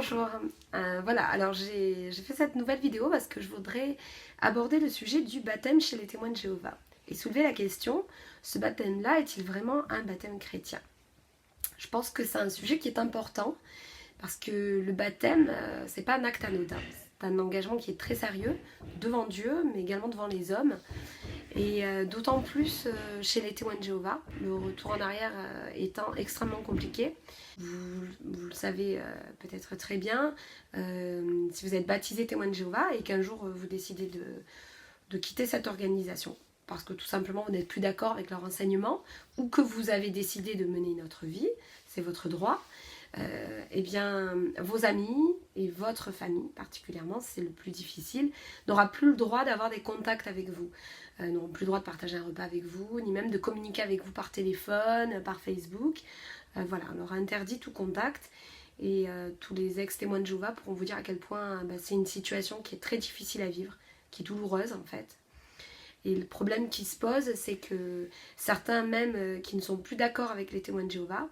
Bonjour, voilà, alors j'ai fait cette nouvelle vidéo parce que je voudrais aborder le sujet du baptême chez les témoins de Jéhovah et soulever la question, ce baptême-là est-il vraiment un baptême chrétien? Je pense que c'est un sujet qui est important parce que le baptême, c'est pas un acte anodin, c'est un engagement qui est très sérieux devant Dieu mais également devant les hommes. Et d'autant plus chez les témoins de Jéhovah, le retour en arrière étant extrêmement compliqué. Vous le savez peut-être très bien, si vous êtes baptisé témoin de Jéhovah et qu'un jour vous décidez de quitter cette organisation, parce que tout simplement vous n'êtes plus d'accord avec leur enseignement, ou que vous avez décidé de mener une autre vie, c'est votre droit, eh bien vos amis et votre famille particulièrement, c'est le plus difficile, n'aura plus le droit d'avoir des contacts avec vous, n'auront plus le droit de partager un repas avec vous, ni même de communiquer avec vous par téléphone, par Facebook. Voilà, on aura interdit tout contact et tous les ex-témoins de Jéhovah pourront vous dire à quel point c'est une situation qui est très difficile à vivre, qui est douloureuse en fait. Et le problème qui se pose, c'est que certains même qui ne sont plus d'accord avec les témoins de Jéhovah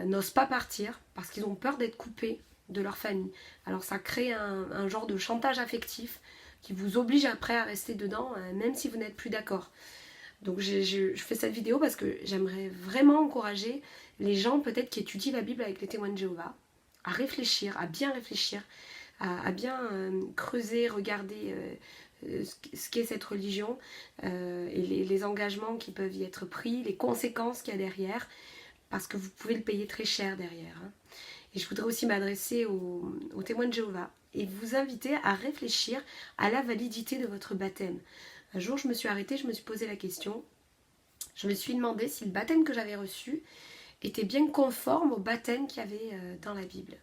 n'osent pas partir parce qu'ils ont peur d'être coupés de leur famille. Alors ça crée un genre de chantage affectif qui vous oblige après à rester dedans, même si vous n'êtes plus d'accord. Donc je fais cette vidéo parce que j'aimerais vraiment encourager les gens peut-être qui étudient la Bible avec les témoins de Jéhovah à réfléchir, à bien réfléchir, à bien creuser, regarder ce qu'est cette religion et les engagements qui peuvent y être pris, les conséquences qu'il y a derrière, parce que vous pouvez le payer très cher derrière. Et je voudrais aussi m'adresser aux témoins de Jéhovah et vous inviter à réfléchir à la validité de votre baptême. Un jour, je me suis arrêtée, je me suis posé la question. Je me suis demandé si le baptême que j'avais reçu était bien conforme au baptême qu'il y avait dans la Bible.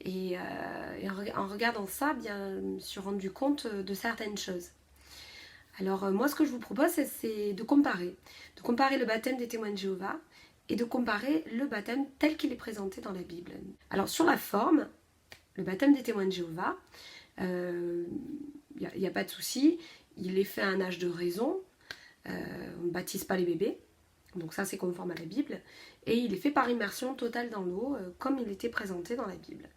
Et en regardant ça, bien, je me suis rendu compte de certaines choses. Alors moi, ce que je vous propose, c'est de comparer le baptême des témoins de Jéhovah et de comparer le baptême tel qu'il est présenté dans la Bible. Alors sur la forme, le baptême des témoins de Jéhovah, il n'y a pas de souci, il est fait à un âge de raison, on ne baptise pas les bébés, donc ça c'est conforme à la Bible, et il est fait par immersion totale dans l'eau, comme il était présenté dans la Bible.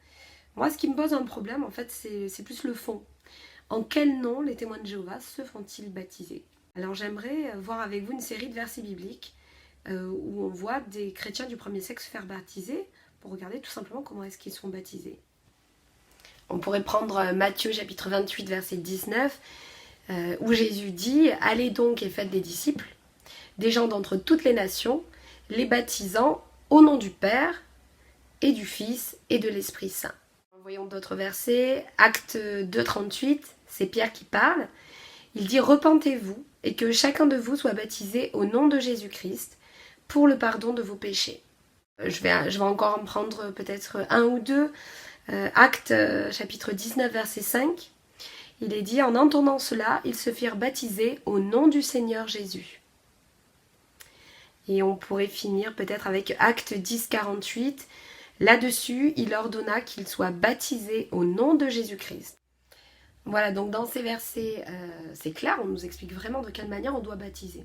Moi, ce qui me pose un problème, en fait, c'est plus le fond. En quel nom les témoins de Jéhovah se font-ils baptiser? Alors j'aimerais voir avec vous une série de versets bibliques où on voit des chrétiens du premier siècle se faire baptiser pour regarder tout simplement comment est-ce qu'ils sont baptisés. On pourrait prendre Matthieu chapitre 28 verset 19 où Jésus dit « Allez donc et faites des disciples, des gens d'entre toutes les nations, les baptisant au nom du Père et du Fils et de l'Esprit Saint. » Voyons d'autres versets. Acte 2, 38, c'est Pierre qui parle. Il dit « Repentez-vous et que chacun de vous soit baptisé au nom de Jésus-Christ pour le pardon de vos péchés. » Je vais encore en prendre peut-être un ou deux. Acte chapitre 19, verset 5. Il est dit « En entendant cela, ils se firent baptiser au nom du Seigneur Jésus. » Et on pourrait finir peut-être avec Acte 10, 48. Là-dessus, il ordonna qu'ils soient baptisés au nom de Jésus-Christ. Voilà, donc dans ces versets, c'est clair, on nous explique vraiment de quelle manière on doit baptiser.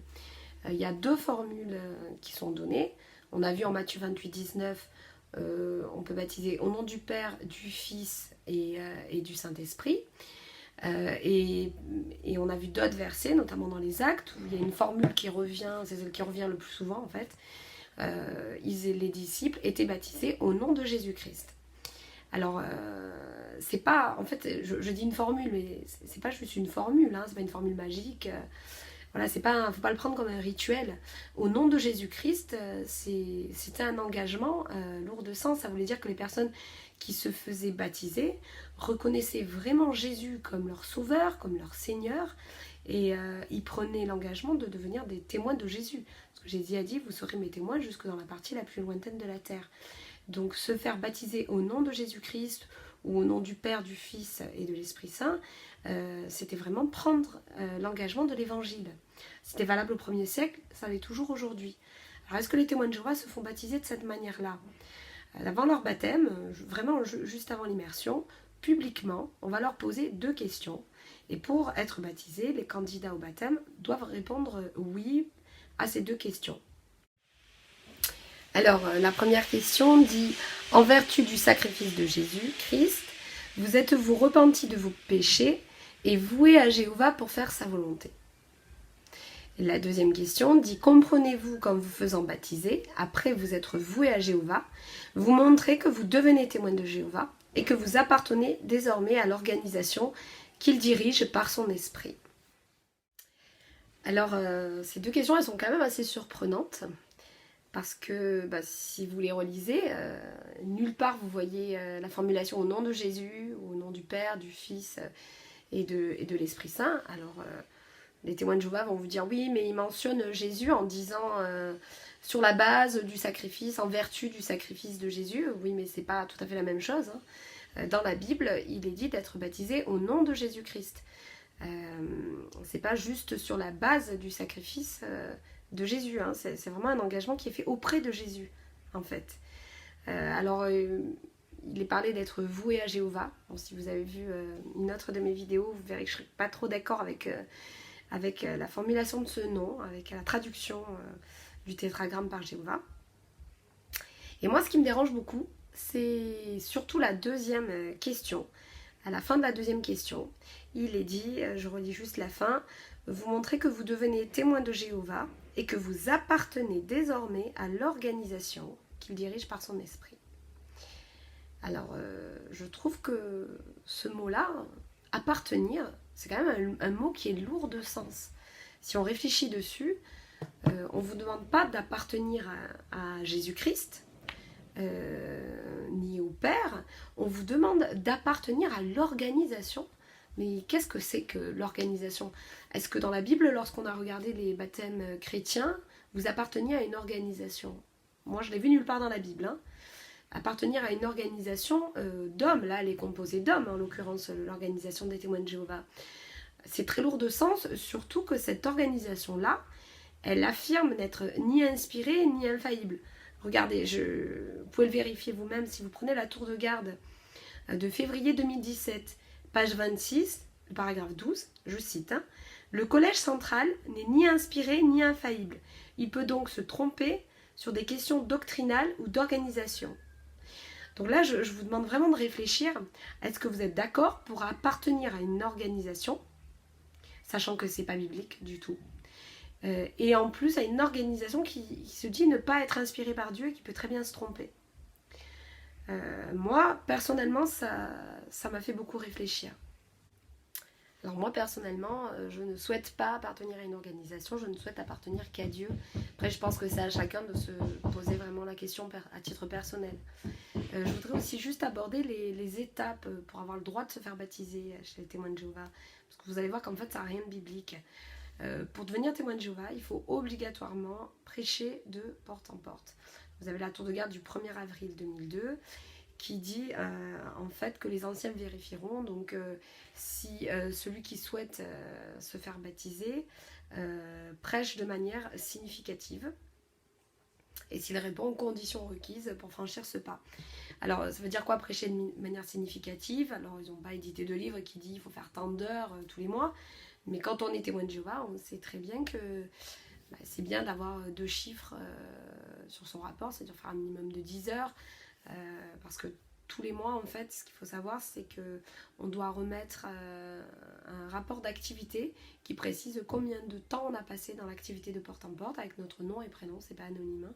Il y a deux formules qui sont données. On a vu en Matthieu 28, 19, on peut baptiser au nom du Père, du Fils et du Saint-Esprit. Et on a vu d'autres versets, notamment dans les Actes, où il y a une formule qui revient, c'est celle qui revient le plus souvent en fait. Les disciples étaient baptisés au nom de Jésus-Christ. Alors, c'est pas, en fait, je dis une formule, mais c'est pas juste une formule, hein, c'est pas une formule magique. Voilà, c'est pas, faut pas le prendre comme un rituel. Au nom de Jésus-Christ, c'était un engagement lourd de sens. Ça voulait dire que les personnes qui se faisaient baptiser reconnaissaient vraiment Jésus comme leur sauveur, comme leur Seigneur, et ils prenaient l'engagement de devenir des témoins de Jésus. Parce que Jésus a dit, vous serez mes témoins jusque dans la partie la plus lointaine de la terre. Donc se faire baptiser au nom de Jésus-Christ ou au nom du Père, du Fils et de l'Esprit Saint, c'était vraiment prendre l'engagement de l'Évangile. C'était valable au 1er siècle, ça l'est toujours aujourd'hui. Alors est-ce que les témoins de Jéhovah se font baptiser de cette manière-là? Avant leur baptême, vraiment juste avant l'immersion, publiquement, on va leur poser deux questions. Et pour être baptisés, les candidats au baptême doivent répondre oui à ces deux questions. Alors, la première question dit « En vertu du sacrifice de Jésus-Christ, vous êtes-vous repenti de vos péchés et voué à Jéhovah pour faire sa volonté ?» Et la deuxième question dit « Comprenez-vous qu'en vous faisant baptiser, après vous être voué à Jéhovah, vous montrez que vous devenez témoin de Jéhovah et que vous appartenez désormais à l'organisation qu'il dirige par son esprit ?» Alors, ces deux questions, elles sont quand même assez surprenantes. Parce que si vous les relisez, nulle part vous voyez la formulation au nom de Jésus, au nom du Père, du Fils et de l'Esprit Saint. Alors les témoins de Jéhovah vont vous dire oui, mais ils mentionnent Jésus en disant sur la base du sacrifice, en vertu du sacrifice de Jésus. Oui, mais c'est pas tout à fait la même chose. Dans la Bible, il est dit d'être baptisé au nom de Jésus-Christ. C'est pas juste sur la base du sacrifice de Jésus, hein. C'est vraiment un engagement qui est fait auprès de Jésus, en fait. Il est parlé d'être voué à Jéhovah. Bon, si vous avez vu une autre de mes vidéos, vous verrez que je ne serai pas trop d'accord avec la formulation de ce nom, avec la traduction du tétragramme par Jéhovah. Et moi, ce qui me dérange beaucoup, c'est surtout la deuxième question. À la fin de la deuxième question, il est dit, je relis juste la fin, « Vous montrez que vous devenez témoin de Jéhovah et que vous appartenez désormais à l'organisation qu'il dirige par son esprit. » Alors, je trouve que ce mot-là, appartenir, c'est quand même un mot qui est lourd de sens. Si on réfléchit dessus, on ne vous demande pas d'appartenir à Jésus-Christ, ni au Père, on vous demande d'appartenir à l'organisation. Mais qu'est-ce que c'est que l'organisation? Est-ce que dans la Bible, lorsqu'on a regardé les baptêmes chrétiens, vous apparteniez à une organisation? Moi, je l'ai vu nulle part dans la Bible. Hein. Appartenir à une organisation d'hommes, là, elle est composée d'hommes, en l'occurrence l'organisation des témoins de Jéhovah. C'est très lourd de sens, surtout que cette organisation-là, elle affirme n'être ni inspirée ni infaillible. Regardez, vous pouvez le vérifier vous-même si vous prenez la tour de garde de février 2017, page 26, le paragraphe 12, je cite, hein, « Le collège central n'est ni inspiré ni infaillible. Il peut donc se tromper sur des questions doctrinales ou d'organisation. » Donc là, je vous demande vraiment de réfléchir. Est-ce que vous êtes d'accord pour appartenir à une organisation, sachant que ce n'est pas biblique du tout, et en plus à une organisation qui se dit ne pas être inspirée par Dieu et qui peut très bien se tromper. Moi, personnellement, ça m'a fait beaucoup réfléchir. Alors moi, personnellement, je ne souhaite pas appartenir à une organisation, je ne souhaite appartenir qu'à Dieu. Après, je pense que c'est à chacun de se poser vraiment la question à titre personnel. Je voudrais aussi juste aborder les étapes pour avoir le droit de se faire baptiser chez les témoins de Jéhovah. Parce que vous allez voir qu'en fait, ça n'a rien de biblique. Pour devenir témoin de Jéhovah, il faut obligatoirement prêcher de porte en porte. Vous avez la tour de garde du 1er avril 2002 qui dit en fait que les anciens vérifieront. Donc si celui qui souhaite se faire baptiser prêche de manière significative et s'il répond aux conditions requises pour franchir ce pas. Alors ça veut dire quoi prêcher de manière significative? Alors ils n'ont pas édité de livre qui dit il faut faire tant d'heures tous les mois. Mais quand on est témoin de Jéhovah, on sait très bien que c'est bien d'avoir 2 chiffres sur son rapport, c'est-à-dire faire un minimum de 10 heures, parce que tous les mois, en fait, ce qu'il faut savoir, c'est qu'on doit remettre un rapport d'activité qui précise combien de temps on a passé dans l'activité de porte en porte, avec notre nom et prénom, c'est pas anonyme. Hein.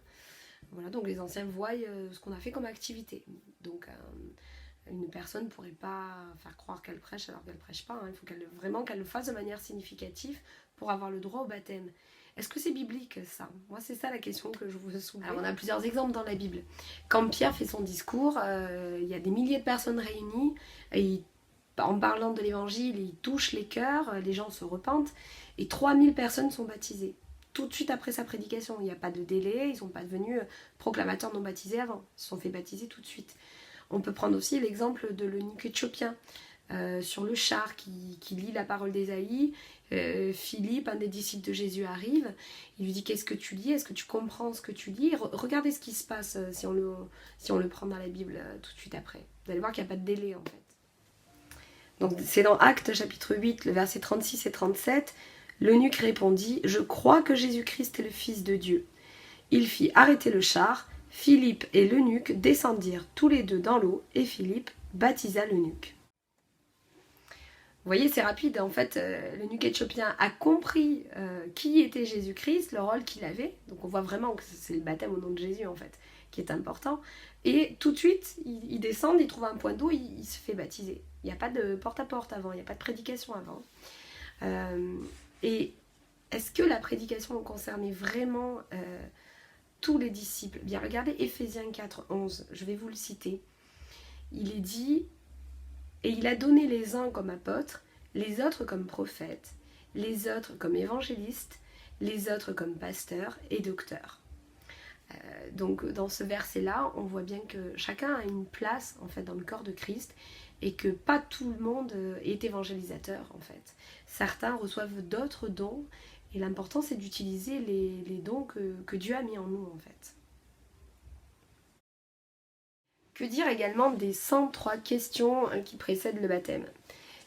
Voilà, donc les anciens voient ce qu'on a fait comme activité. Donc une personne ne pourrait pas faire croire qu'elle prêche alors qu'elle ne prêche pas. Hein. Il faut vraiment qu'elle le fasse de manière significative pour avoir le droit au baptême. Est-ce que c'est biblique ça? Moi c'est ça la question que je vous soulève. Alors on a plusieurs exemples dans la Bible. Quand Pierre fait son discours, il y a des milliers de personnes réunies et en parlant de l'évangile, il touche les cœurs, les gens se repentent et 3000 personnes sont baptisées. Tout de suite après sa prédication, il n'y a pas de délai, ils ne sont pas devenus proclamateurs non baptisés avant, ils se sont fait baptiser tout de suite. On peut prendre aussi l'exemple de l'eunuque éthiopien sur le char qui lit la parole d'Ésaïe. Philippe, un des disciples de Jésus, arrive. Il lui dit qu'est-ce que tu lis? Est-ce que tu comprends ce que tu lis? Regardez ce qui se passe si on le prend dans la Bible tout de suite après. Vous allez voir qu'il n'y a pas de délai en fait. Donc c'est dans Actes chapitre 8, le verset 36 et 37. L'eunuque répondit « Je crois que Jésus-Christ est le Fils de Dieu. » Il fit arrêter le char Philippe et l'eunuque descendirent tous les deux dans l'eau et Philippe baptisa l'eunuque. Vous voyez, c'est rapide. En fait, l'eunuque éthiopien a compris qui était Jésus-Christ, le rôle qu'il avait. Donc on voit vraiment que c'est le baptême au nom de Jésus, en fait, qui est important. Et tout de suite, il descend, il trouve un point d'eau, il se fait baptiser. Il n'y a pas de porte-à-porte avant, il n'y a pas de prédication avant. Et est-ce que la prédication concernait vraiment tous les disciples? Bien, regardez Éphésiens 4, 11, je vais vous le citer. Il est dit... Et il a donné les uns comme apôtres, les autres comme prophètes, les autres comme évangélistes, les autres comme pasteurs et docteurs. Donc dans ce verset-là, on voit bien que chacun a une place en fait dans le corps de Christ et que pas tout le monde est évangélisateur en fait. Certains reçoivent d'autres dons et l'important c'est d'utiliser les dons que Dieu a mis en nous en fait. Que dire également des 103 questions qui précèdent le baptême?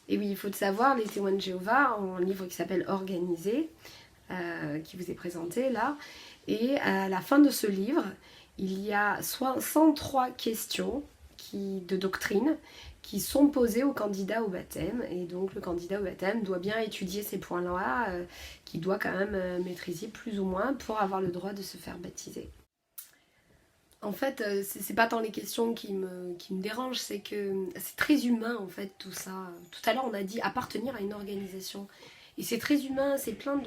Et oui, il faut le savoir, les témoins de Jéhovah ont un livre qui s'appelle Organisé, qui vous est présenté là. Et à la fin de ce livre, il y a 103 questions de doctrine qui sont posées au candidat au baptême. Et donc le candidat au baptême doit bien étudier ces points-là, qu'il doit quand même maîtriser plus ou moins pour avoir le droit de se faire baptiser. En fait, c'est pas tant les questions qui me dérangent, c'est que c'est très humain en fait tout ça. Tout à l'heure on a dit appartenir à une organisation. Et c'est très humain, c'est plein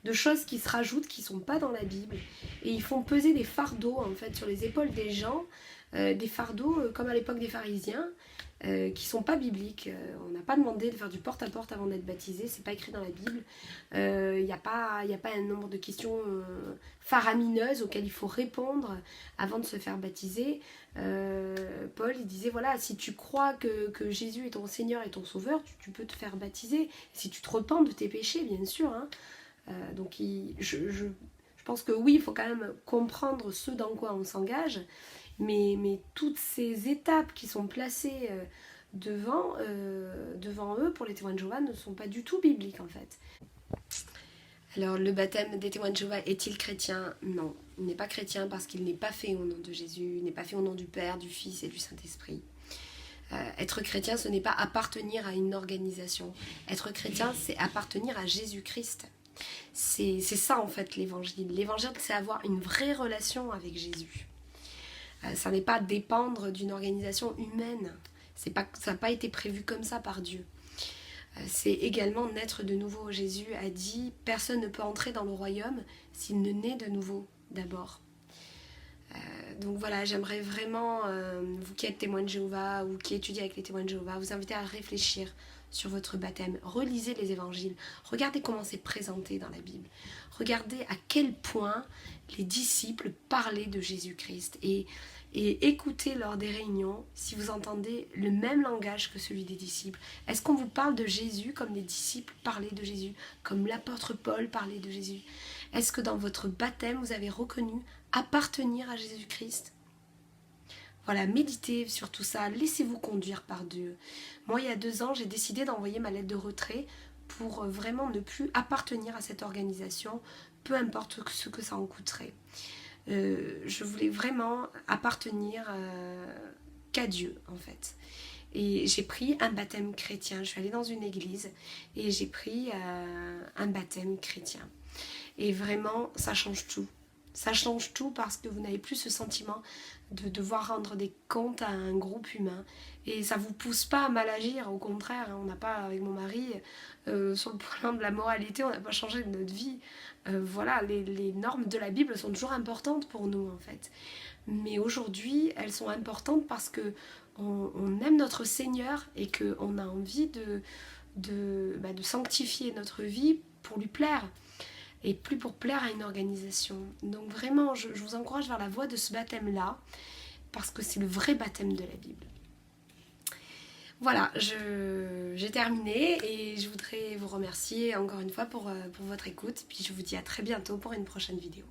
de choses qui se rajoutent, qui sont pas dans la Bible. Et ils font peser des fardeaux en fait sur les épaules des gens, des fardeaux comme à l'époque des pharisiens, qui sont pas bibliques. On n'a pas demandé de faire du porte-à-porte avant d'être baptisé, c'est pas écrit dans la Bible. Il n'y a pas un nombre de questions faramineuses auxquelles il faut répondre avant de se faire baptiser. Paul il disait voilà, si tu crois que Jésus est ton Seigneur et ton Sauveur, tu peux te faire baptiser. Si tu te repens de tes péchés, bien sûr. Hein. Donc je pense que oui, il faut quand même comprendre ce dans quoi on s'engage. Mais toutes ces étapes qui sont placées devant eux pour les témoins de Jéhovah ne sont pas du tout bibliques en fait. Alors le baptême des témoins de Jéhovah est-il chrétien? Non, il n'est pas chrétien parce qu'il n'est pas fait au nom de Jésus, il n'est pas fait au nom du Père, du Fils et du Saint-Esprit. Être chrétien, ce n'est pas appartenir à une organisation. Être chrétien, c'est appartenir à Jésus-Christ. C'est ça en fait l'évangile. L'évangile, c'est avoir une vraie relation avec Jésus. Ça n'est pas dépendre d'une organisation humaine. Ça n'a pas été prévu comme ça par Dieu. C'est également naître de nouveau. Jésus a dit « Personne ne peut entrer dans le royaume s'il ne naît de nouveau d'abord ». Donc voilà, j'aimerais vraiment, vous qui êtes témoins de Jéhovah ou qui étudiez avec les témoins de Jéhovah, vous inviter à réfléchir sur votre baptême. Relisez les évangiles. Regardez comment c'est présenté dans la Bible. Regardez à quel point les disciples parlaient de Jésus-Christ. Et écoutez lors des réunions si vous entendez le même langage que celui des disciples. Est-ce qu'on vous parle de Jésus comme les disciples parlaient de Jésus, comme l'apôtre Paul parlait de Jésus? Est-ce que dans votre baptême, vous avez reconnu appartenir à Jésus-Christ? Voilà, méditez sur tout ça, laissez-vous conduire par Dieu. Moi, il y a 2 ans, j'ai décidé d'envoyer ma lettre de retrait pour vraiment ne plus appartenir à cette organisation, peu importe ce que ça en coûterait. Je voulais vraiment appartenir qu'à Dieu, en fait. Et j'ai pris un baptême chrétien. Je suis allée dans une église et j'ai pris un baptême chrétien. Et vraiment, ça change tout. Ça change tout parce que vous n'avez plus ce sentiment de devoir rendre des comptes à un groupe humain. Et ça ne vous pousse pas à mal agir, au contraire. On n'a pas, avec mon mari, sur le plan de la moralité, on n'a pas changé de notre vie. Voilà, les normes de la Bible sont toujours importantes pour nous, en fait. Mais aujourd'hui, elles sont importantes parce que on aime notre Seigneur et qu'on a envie de sanctifier notre vie pour lui plaire. Et plus pour plaire à une organisation. Donc vraiment, je vous encourage vers la voie de ce baptême-là, parce que c'est le vrai baptême de la Bible. Voilà, j'ai terminé et je voudrais vous remercier encore une fois pour votre écoute. Puis je vous dis à très bientôt pour une prochaine vidéo.